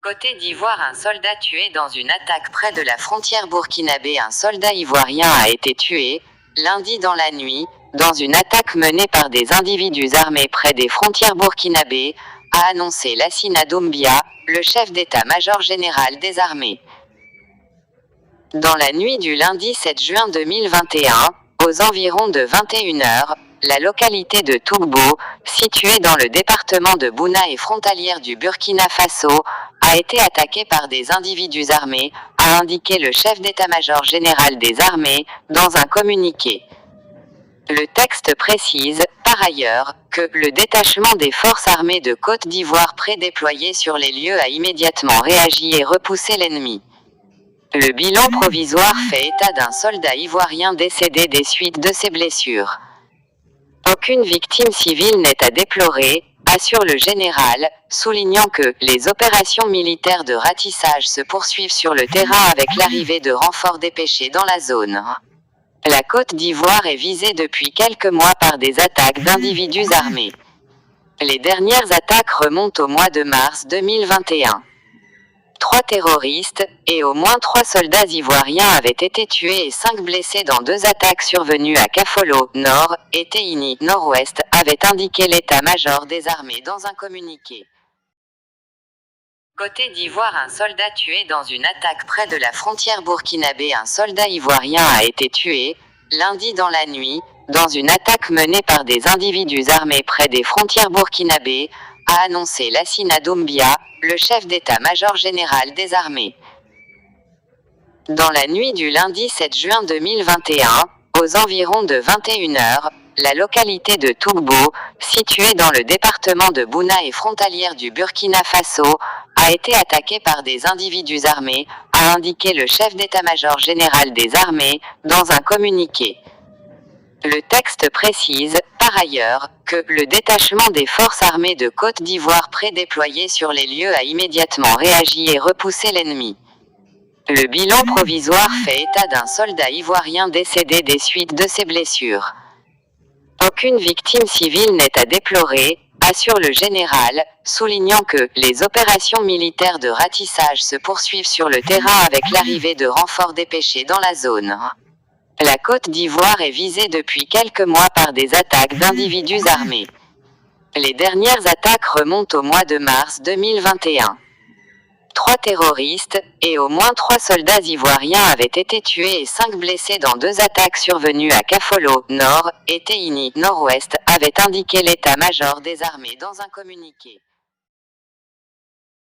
Côte d'Ivoire, un soldat tué dans une attaque près de la frontière burkinabé. Un soldat ivoirien a été tué, lundi dans la nuit, dans une attaque menée par des individus armés près des frontières burkinabé, a annoncé Lassina Doumbia, le chef d'état-major général des armées. Dans la nuit du lundi 7 juin 2021, aux environs de 21 h, la localité de Tougbo, située dans le département de Bouna et frontalière du Burkina Faso, a été attaquée par des individus armés, a indiqué le chef d'état-major général des armées, dans un communiqué. Le texte précise, par ailleurs, que le détachement des forces armées de Côte d'Ivoire prédéployé sur les lieux a immédiatement réagi et repoussé l'ennemi. Le bilan provisoire fait état d'un soldat ivoirien décédé des suites de ses blessures. Aucune victime civile n'est à déplorer, assure le général, soulignant que les opérations militaires de ratissage se poursuivent sur le terrain avec l'arrivée de renforts dépêchés dans la zone. La Côte d'Ivoire est visée depuis quelques mois par des attaques d'individus armés. Les dernières attaques remontent au mois de mars 2021. 3 terroristes, et au moins 3 soldats ivoiriens avaient été tués et 5 blessés dans 2 attaques survenues à Kafolo, nord, et Teini, nord-ouest, avait indiqué l'état-major des armées dans un communiqué. Côte d'Ivoire, un soldat tué dans une attaque près de la frontière burkinabé. Un soldat ivoirien a été tué, lundi dans la nuit, dans une attaque menée par des individus armés près des frontières burkinabé, a annoncé Lassina Doumbia, le chef d'état-major général des armées. Dans la nuit du lundi 7 juin 2021, aux environs de 21 h, la localité de Tougbo, située dans le département de Bouna et frontalière du Burkina Faso, a été attaquée par des individus armés, a indiqué le chef d'état-major général des armées, dans un communiqué. Le texte précise, par ailleurs, que le détachement des forces armées de Côte d'Ivoire prédéployé sur les lieux a immédiatement réagi et repoussé l'ennemi. Le bilan provisoire fait état d'un soldat ivoirien décédé des suites de ses blessures. Aucune victime civile n'est à déplorer, assure le général, soulignant que les opérations militaires de ratissage se poursuivent sur le terrain avec l'arrivée de renforts dépêchés dans la zone. La Côte d'Ivoire est visée depuis quelques mois par des attaques d'individus armés. Les dernières attaques remontent au mois de mars 2021. 3 terroristes, et au moins 3 soldats ivoiriens avaient été tués et 5 blessés dans 2 attaques survenues à Kafolo, nord, et Teini, nord-ouest, avait indiqué l'état-major des armées dans un communiqué.